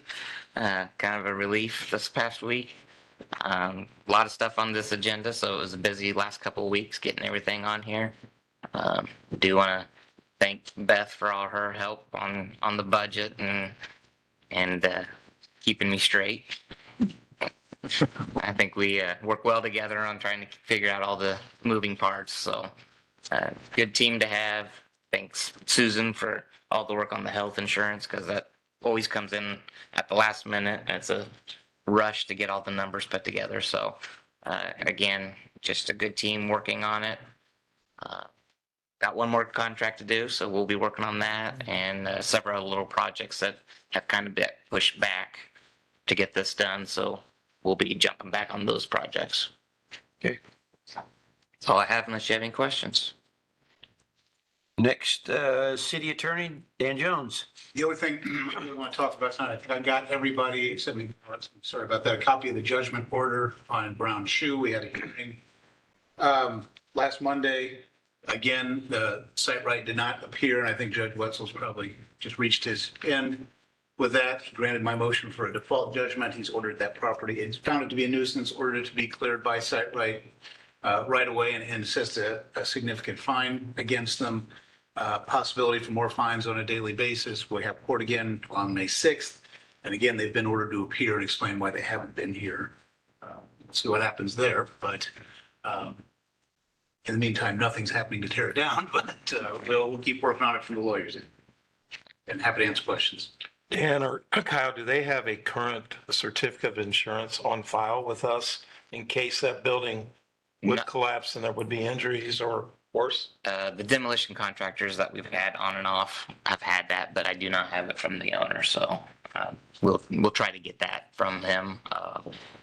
Speaker 8: Kind of a relief this past week. A lot of stuff on this agenda, so it was a busy last couple of weeks getting everything on here. Do want to thank Beth for all her help on the budget and keeping me straight. I think we work well together on trying to figure out all the moving parts. So good team to have. Thanks Susan for all the work on the health insurance, because that always comes in at the last minute. It's a rush to get all the numbers put together. So again, just a good team working on it. Got one more contract to do, so we'll be working on that, and several other little projects that have kind of been pushed back to get this done. So we'll be jumping back on those projects.
Speaker 4: Okay.
Speaker 8: That's all I have unless you have any questions.
Speaker 4: Next, City Attorney Dan Jones.
Speaker 14: The only thing I really want to talk about tonight, I think I got everybody, except me, sorry about that, a copy of the judgment order on Brown Shoe. We had a hearing last Monday. Again, the site right did not appear, and I think Judge Wetzel's probably just reached his end. With that, he granted my motion for a default judgment. He's ordered that property. It's found it to be a nuisance, ordered it to be cleared by site right away, and assessed a significant fine against them. Possibility for more fines on a daily basis. We have court again on May 6th. And again, they've been ordered to appear and explain why they haven't been here. See what happens there, but in the meantime, nothing's happening to tear it down, but we'll keep working on it for the lawyers and happy to answer questions.
Speaker 9: Dan or Kyle, do they have a current certificate of insurance on file with us in case that building would
Speaker 8: No.
Speaker 9: collapse and there would be injuries or worse?
Speaker 8: The demolition contractors that we've had on and off have had that, but I do not have it from the owner, so we'll try to get that from him.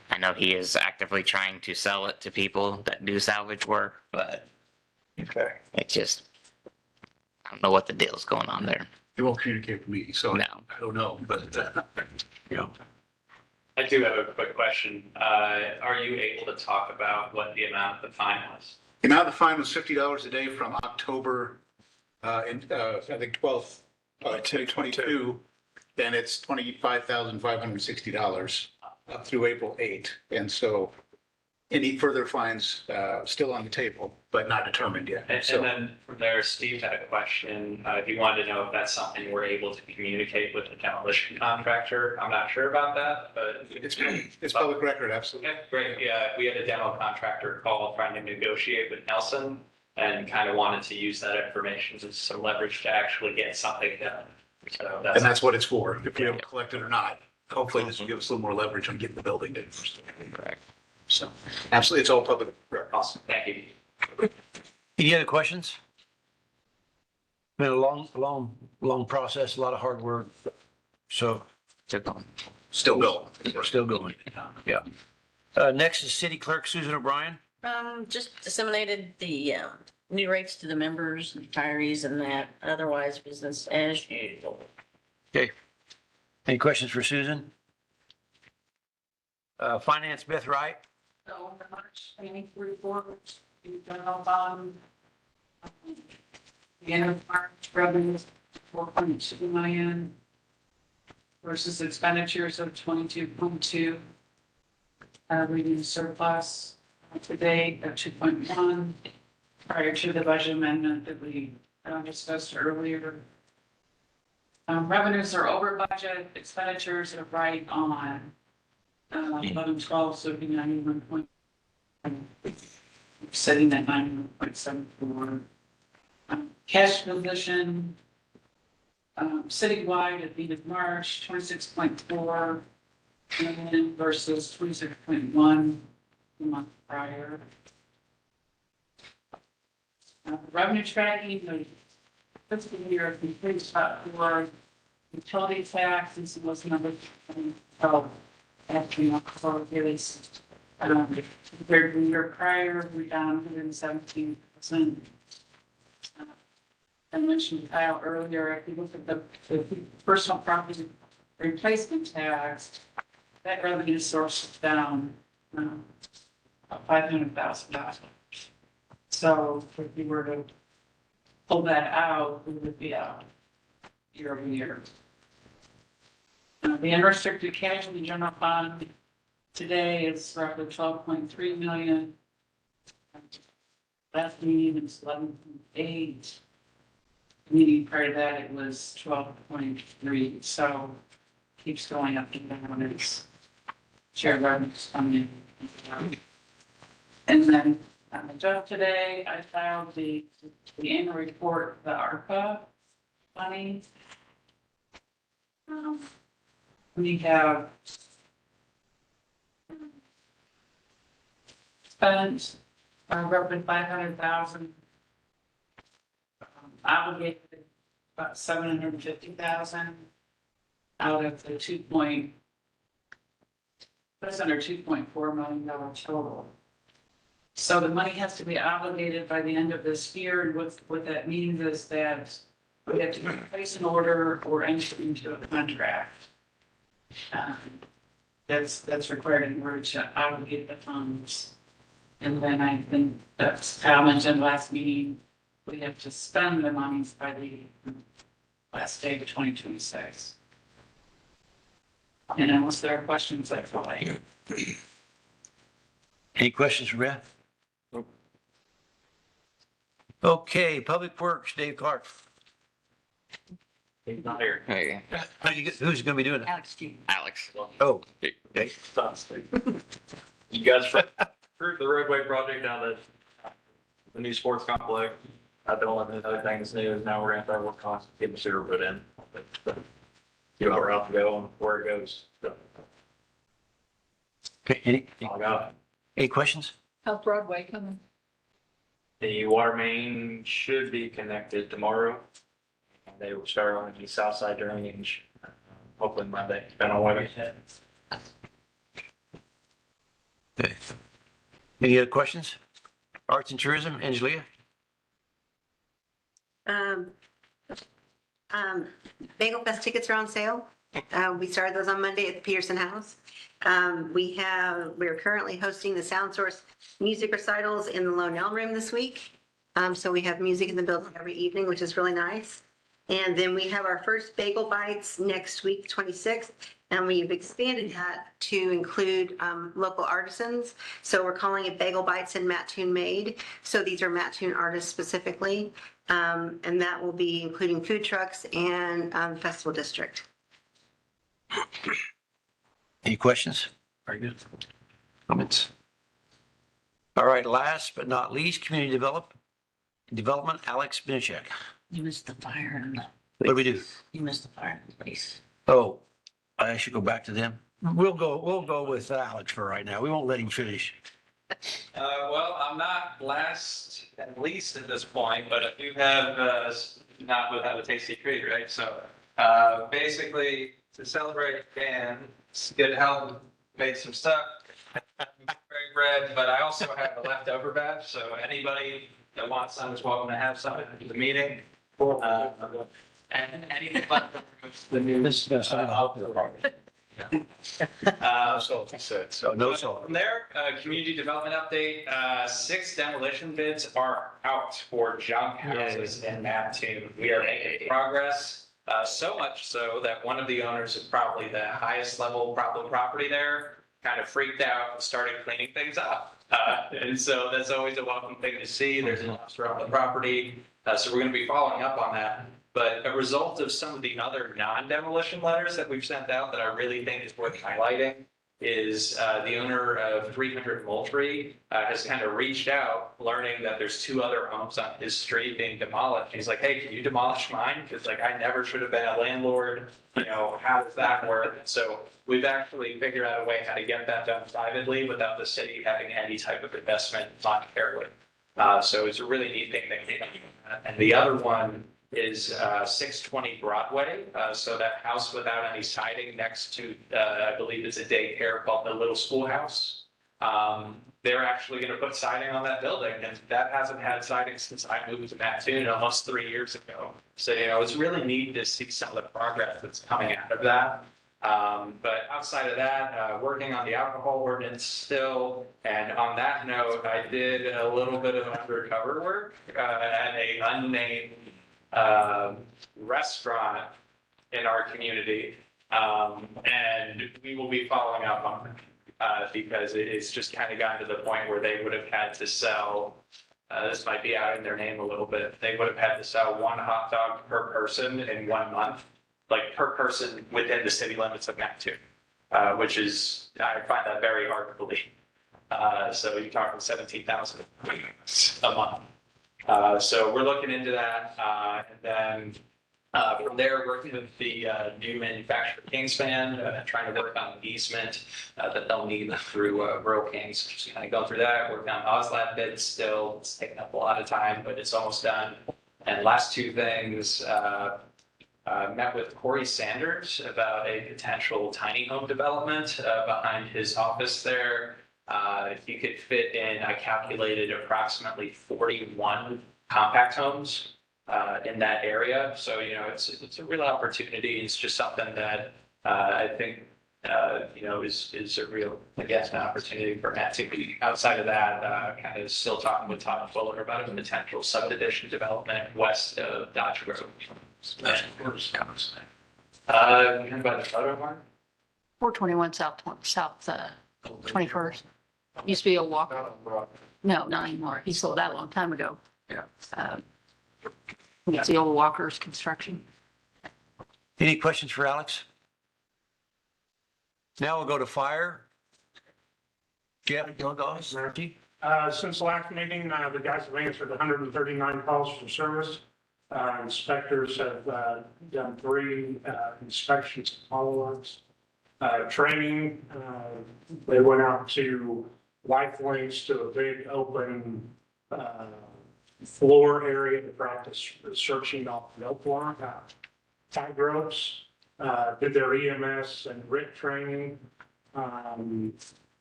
Speaker 8: I know he is actively trying to sell it to people that do salvage work, but
Speaker 9: Okay.
Speaker 8: it's just, I don't know what the deal's going on there.
Speaker 14: They won't communicate with me, so
Speaker 8: No.
Speaker 14: I don't know, but
Speaker 11: I do have a quick question. Are you able to talk about what the amount of the fine was?
Speaker 14: the amount of the fine was $50 a day from October, I think 12th, 2022. Then it's $25,560 up through April 8th. And so any further fines still on the table, but not determined yet.
Speaker 11: And
Speaker 14: So
Speaker 11: then from there, Steve had a question. He wanted to know if that's something we're able to communicate with the demolition contractor. I'm not sure about that, but.
Speaker 14: it's public record, absolutely.
Speaker 11: Okay, great. Yeah, we had a demo contractor call trying to negotiate with Nelson and kind of wanted to use that information as some leverage to actually get something done. So
Speaker 14: And that's what it's for, if we don't collect it or not. Hopefully this will give us a little more leverage on getting the building done.
Speaker 8: Correct.
Speaker 14: So absolutely, it's all public record.
Speaker 11: Awesome. Thank you.
Speaker 4: Any other questions? Been a long process, a lot of hard work. So
Speaker 8: Still going.
Speaker 14: Still going.
Speaker 4: we're still going. Yeah. Next is City Clerk Susan O'Brien.
Speaker 7: Just disseminated the new rates to the members, retirees and that, otherwise business as usual.
Speaker 4: Okay. Any questions for Susan? Finance, Beth Wright.
Speaker 6: So the March 23 report, the general fund, the end of March revenues, 4.2 million versus expenditures of 22.2. Reading surplus to date of 2.1 prior to the budget amendment that we discussed earlier. Revenues are over budget, expenditures are right on. 11/12, so it'd be 91 point. Setting at 91.74. Cash position, citywide at the end of March, 26.4 million versus 26.1 the month prior. Revenue tracking, the fiscal year complete for utility tax, this was number 12. After October release, compared to the year prior, we're down 117%. I mentioned Kyle earlier, if you look at the personal property replacement tax, that revenue source is down $500,000. So if you were to pull that out, we would be out year over year. The unrestricted cash in the general fund today is roughly 12.3 million. Last meeting it was 11.8. Meeting prior to that, it was 12.3. So keeps going up and down as share revenues coming in. And then on the job today, I filed the annual report, the ARPA money. We have spent roughly 500,000, obligated about 750,000 out of the that's under $2.4 million total. So the money has to be obligated by the end of this year, and what that means is that we have to place an order or enter into a contract. That's required in order to obligate the funds. And then I think that's Kyle mentioned last meeting, we have to spend the monies by the last day of 2026. And unless there are questions, that's all I.
Speaker 4: Any questions for Brad? Okay, Public Works, Dave Clark.
Speaker 10: He's not here.
Speaker 8: Okay.
Speaker 4: Who's going to be doing it?
Speaker 1: Alex G.
Speaker 8: Alex.
Speaker 4: Oh, okay.
Speaker 10: You guys approved the roadway project down the new sports complex. I've been on the other things new is now we're gonna start working on getting the sewer put in. See how we're out to go and where it goes. So,
Speaker 4: Okay,
Speaker 10: all I got.
Speaker 4: any questions?
Speaker 1: How's Broadway coming?
Speaker 10: The water main should be connected tomorrow. They will start on the south side drainage, hopefully Monday, depending on weather.
Speaker 4: Okay. Any other questions? Arts and Tourism, Angelia?
Speaker 13: Bagel Fest tickets are on sale. We started those on Monday at the Peterson House. We're currently hosting the Sound Source music recitals in the Lone Elm Room this week. So we have music in the building every evening, which is really nice. And then we have our first Bagel Bites next week, 26th. And we've expanded that to include local artisans. So we're calling it Bagel Bites and Mattoon Made. So these are Mattoon artists specifically. And that will be including food trucks and festival district.
Speaker 4: Any questions? Very good. Comments? All right, last but not least, Community Development, Alex Binichek.
Speaker 7: You missed the fire and
Speaker 4: What do we do?
Speaker 7: you missed the fire and police.
Speaker 4: Oh, I should go back to them. We'll go with Alex for right now. We won't let him finish.
Speaker 11: Well, I'm not last and least at this point, but I do have, not without a tasty treat, right? So, basically, to celebrate Dan, good health, made some stuff, great bread, but I also have a leftover batch, so anybody that wants some is welcome to have some at the meeting. And anything left the new.
Speaker 4: This is gonna sign off.
Speaker 14: So he said, so.
Speaker 4: No salt.
Speaker 11: From there, community development update, 6 demolition bids are out for junk houses in Mattoon. We are making progress, so much so that one of the owners of probably the highest level problem property there kind of freaked out and started cleaning things up. And so that's always a welcome thing to see. There's an officer on the property. So we're going to be following up on that. But a result of some of the other non-demolition letters that we've sent out that I really think is worth highlighting is the owner of 300 Moultrie has kind of reached out, learning that there's 2 other homes on his street being demolished. He's like, hey, can you demolish mine? Because like I never should have been a landlord. You know, how does that work? And so we've actually figured out a way how to get that done privately without the city having any type of investment monetarily. So it's a really neat thing that came up. And the other one is 620 Broadway. So that house without any siding next to, I believe it's a daycare called the Little Schoolhouse. They're actually going to put siding on that building, and that hasn't had siding since I moved to Mattoon almost 3 years ago. So, you know, it's really neat to see some of the progress that's coming out of that. But outside of that, working on the alcohol ordinance still. And on that note, I did a little bit of undercover work at a unnamed restaurant in our community. And we will be following up on it because it's just kind of gotten to the point where they would have had to sell, this might be out in their name a little bit, they would have had to sell 1 hot dog per person in 1 month, like per person within the city limits of Mattoon, which is, I find that very hard to believe. So you're talking 17,000 a month. So we're looking into that, and then from there, working with the new manufacturer Kingspan, trying to work on the easement that they'll need through Rural Kings. Just kind of going through that, working on OSLAB bids still. It's taking up a lot of time, but it's almost done. And last 2 things, met with Corey Sanders about a potential tiny home development behind his office there. He could fit in, I calculated approximately 41 compact homes in that area. So, you know, it's a real opportunity. It's just something that I think, you know, is a real, I guess, an opportunity for Matt to be outside of that, kind of still talking with Todd Fuller about a potential subdivision development west of Dodge Grove. By the photo barn?
Speaker 5: 421 South 21st. Used to be a Walker. No, not anymore. He sold that a long time ago.
Speaker 4: Yeah.
Speaker 5: It's the old Walker's Construction.
Speaker 4: Any questions for Alex? Now we'll go to fire. Jeff, you want to go?
Speaker 15: Since the last meeting, the guys have answered 139 calls for service. Inspectors have done 3 inspections and follow-ups. Training, they went out to life links to a big open floor area to practice searching off milk line, tight ropes. Did their EMS and RIT training.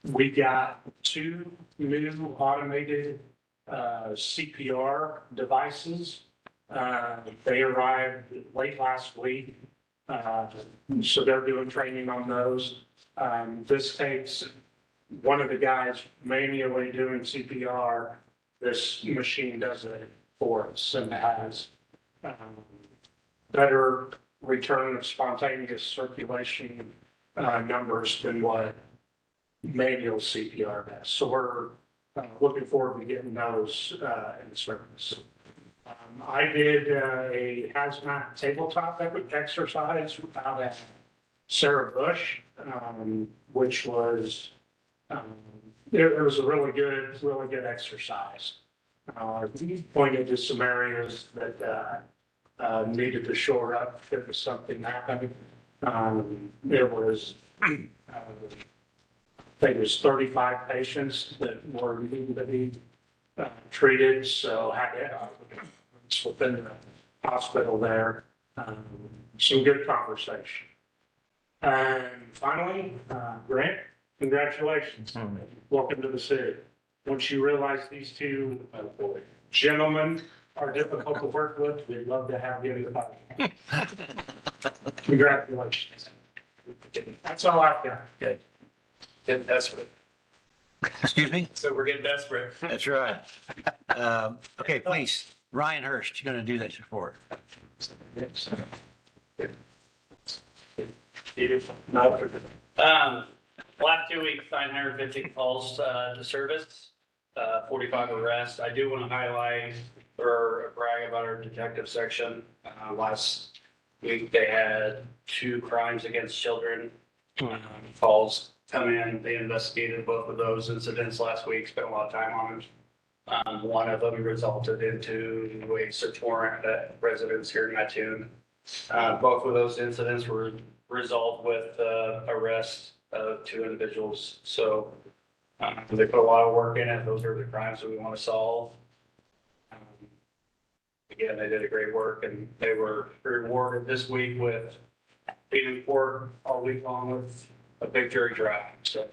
Speaker 15: We got 2 new automated CPR devices. They arrived late last week, so they're doing training on those. This takes one of the guys manually doing CPR. This machine does it for us and has better return of spontaneous circulation numbers than what manual CPR does. So we're looking forward to getting those in service. I did a hazmat tabletop exercise out at Sarah Bush, which was it was a really good exercise. Pointed to some areas that needed to shore up if something happened. It was I think it was 35 patients that were needing to be treated, so it's within the hospital there. Some good conversation. And finally, Grant, congratulations. Welcome to the city. Once you realize these 2 gentlemen are difficult to work with, we'd love to have you in the party. Congratulations. That's all I've got.
Speaker 4: Good.
Speaker 11: Getting desperate.
Speaker 4: Excuse me?
Speaker 11: So we're getting desperate.
Speaker 4: That's right. Okay, please, Ryan Hurst, you're going to do this report.
Speaker 10: Last 2 weeks, 950 calls to service, 45 arrests. I do want to highlight or brag about our detective section. Last week, they had 2 crimes against children calls come in. They investigated both of those incidents last week, spent a lot of time on it. One of them resulted into a search warrant at residence here in Mattoon. Both of those incidents were resolved with arrest of 2 individuals. So they put a lot of work in it. Those are the crimes that we want to solve. Again, they did a great work, and they were rewarded this week with being in court all week long with a big jury trial. So.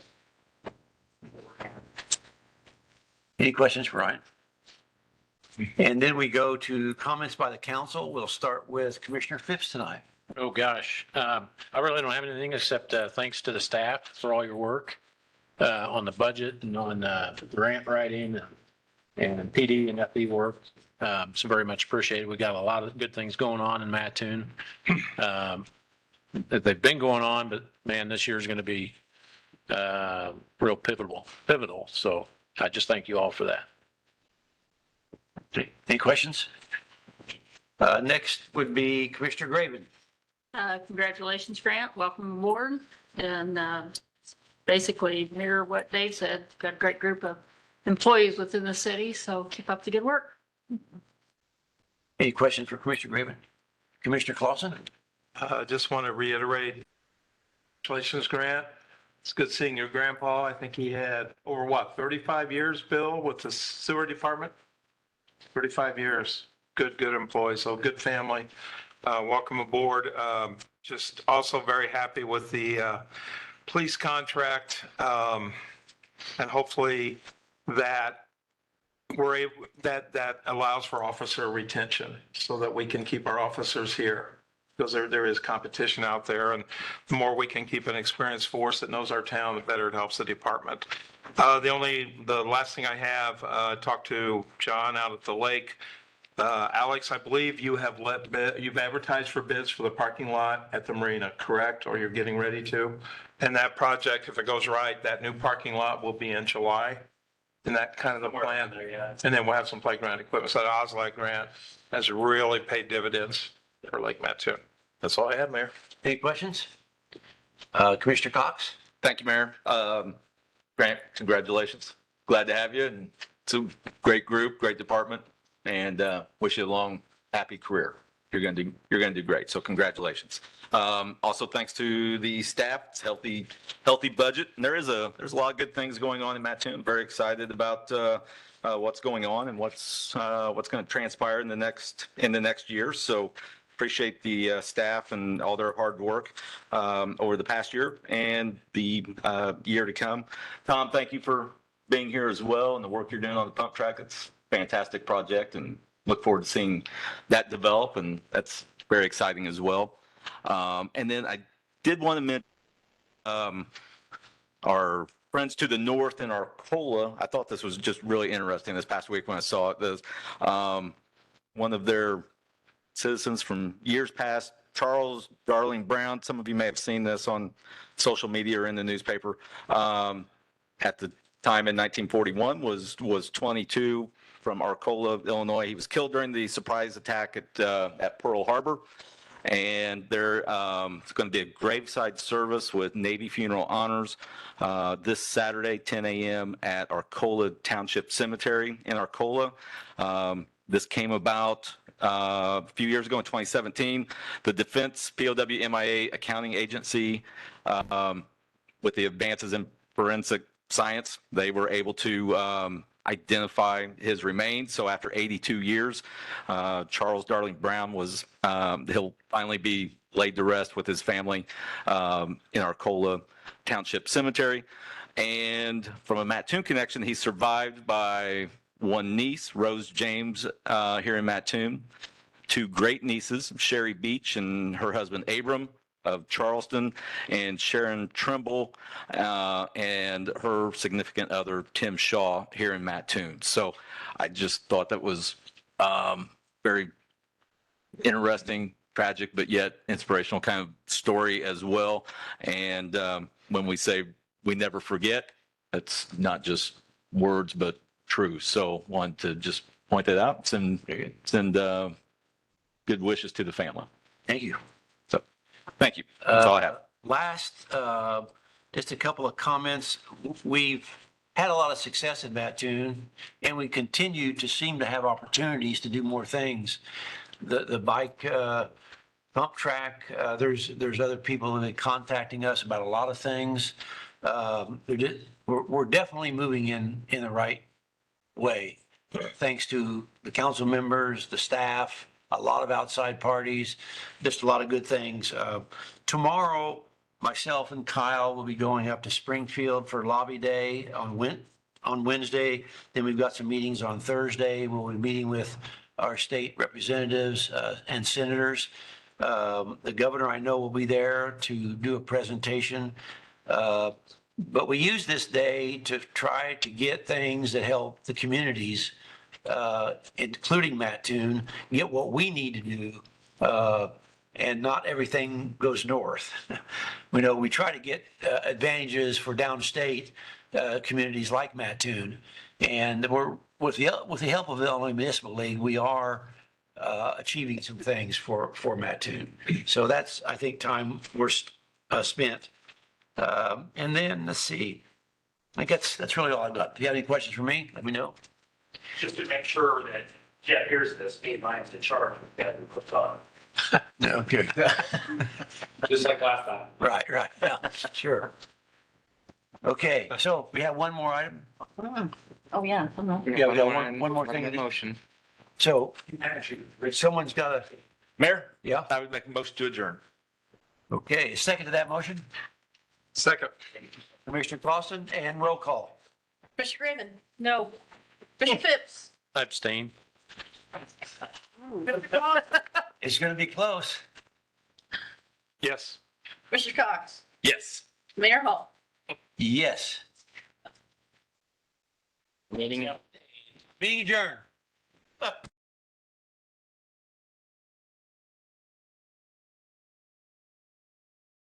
Speaker 4: Any questions for Ryan? And then we go to comments by the council. We'll start with Commissioner Phipps tonight.
Speaker 2: Oh, gosh. I really don't have anything except thanks to the staff for all your work on the budget and on grant writing and PD and FD work. So very much appreciated. We got a lot of good things going on in Mattoon. They've been going on, but man, this year is going to be real pivotal. So I just thank you all for that.
Speaker 4: Any questions? Next would be Commissioner Graven.
Speaker 5: Congratulations, Grant. Welcome aboard. And basically mirror what Dave said. Got a great group of employees within the city, so keep up the good work.
Speaker 4: Any questions for Commissioner Graven? Commissioner Clausen?
Speaker 9: Just want to reiterate, congratulations, Grant. It's good seeing your grandpa. I think he had over 35 years, Bill, with the sewer department? 35 years. Good employee. So good family. Welcome aboard. Just also very happy with the police contract. And hopefully that that allows for officer retention so that we can keep our officers here. Because there is competition out there, and the more we can keep an experienced force that knows our town, the better it helps the department. The last thing I have, talked to John out at the lake. Alex, I believe you have you've advertised for bids for the parking lot at the marina, correct? Or you're getting ready to? And that project, if it goes right, that new parking lot will be in July? And that kind of the plan? And then we'll have some playground equipment. So the OSLAC grant has really paid dividends for Lake Mattoon. That's all I have, Mayor.
Speaker 4: Any questions? Commissioner Cox?
Speaker 3: Thank you, Mayor. Grant, congratulations. Glad to have you, and it's a great group, great department, and wish you a long, happy career. You're gonna do great. So congratulations. Also, thanks to the staff. It's healthy budget, and there's a lot of good things going on in Mattoon. Very excited about what's going on and what's going to transpire in the next year. So appreciate the staff and all their hard work over the past year and the year to come. Tom, thank you for being here as well and the work you're doing on the pump track. It's a fantastic project and look forward to seeing that develop, and that's very exciting as well. And then I did want to mention our friends to the north in Arcola. I thought this was just really interesting this past week when I saw it. One of their citizens from years past, Charles Darling Brown. Some of you may have seen this on social media or in the newspaper. At the time in 1941 was 22 from Arcola, Illinois. He was killed during the surprise attack at Pearl Harbor. And there's going to be a graveside service with Navy Funeral Honors this Saturday, 10 a.m. at Arcola Township Cemetery in Arcola. This came about a few years ago in 2017. The Defense POW MIA Accounting Agency, with the advances in forensic science, they were able to identify his remains. So after 82 years, Charles Darling Brown he'll finally be laid to rest with his family in Arcola Township Cemetery. And from a Mattoon connection, he's survived by one niece, Rose James, here in Mattoon, two great nieces, Sherry Beach and her husband Abram of Charleston, and Sharon Trimble and her significant other, Tim Shaw, here in Mattoon. So I just thought that was very interesting, tragic, but yet inspirational kind of story as well. And when we say we never forget, it's not just words, but true. So wanted to just point that out, send good wishes to the family.
Speaker 4: Thank you.
Speaker 3: So, thank you. That's all I have.
Speaker 4: Last, just a couple of comments. We've had a lot of success in Mattoon, and we continue to seem to have opportunities to do more things. The bike pump track, there's other people contacting us about a lot of things. We're definitely moving in the right way, thanks to the council members, the staff, a lot of outside parties, just a lot of good things. Tomorrow, myself and Kyle will be going up to Springfield for Lobby Day on Wednesday. Then we've got some meetings on Thursday. We'll be meeting with our state representatives and senators. The governor, I know, will be there to do a presentation. But we use this day to try to get things that help the communities, including Mattoon, get what we need to do. And not everything goes north. We try to get advantages for downstate communities like Mattoon. And we're, with the help of the Illinois Municipal League, we are achieving some things for Mattoon. So that's, I think, time we're spent. And then, let's see, I guess that's really all I've got. Do you have any questions for me? Let me know.
Speaker 15: Just to make sure that Jeff hears this, me and mine's in charge of that we put on.
Speaker 4: No, good.
Speaker 10: Just like last time.
Speaker 4: Right, yeah, sure. Okay, so we have one more item.
Speaker 7: Oh, yeah.
Speaker 4: Yeah, we got one more thing.
Speaker 8: Motion.
Speaker 4: So someone's got to,
Speaker 3: Mayor?
Speaker 4: Yeah.
Speaker 3: I would make a motion to adjourn.
Speaker 4: okay, second to that motion,
Speaker 9: Second.
Speaker 4: Commissioner Clausen, and roll call.
Speaker 7: Commissioner Raymond,
Speaker 5: No.
Speaker 7: Commissioner Phipps,
Speaker 2: I abstain.
Speaker 4: It's going to be close.
Speaker 9: Yes.
Speaker 7: Commissioner Cox,
Speaker 3: Yes.
Speaker 7: Mayor Hall.
Speaker 4: Yes.
Speaker 8: Meeting.
Speaker 4: Meeting adjourned.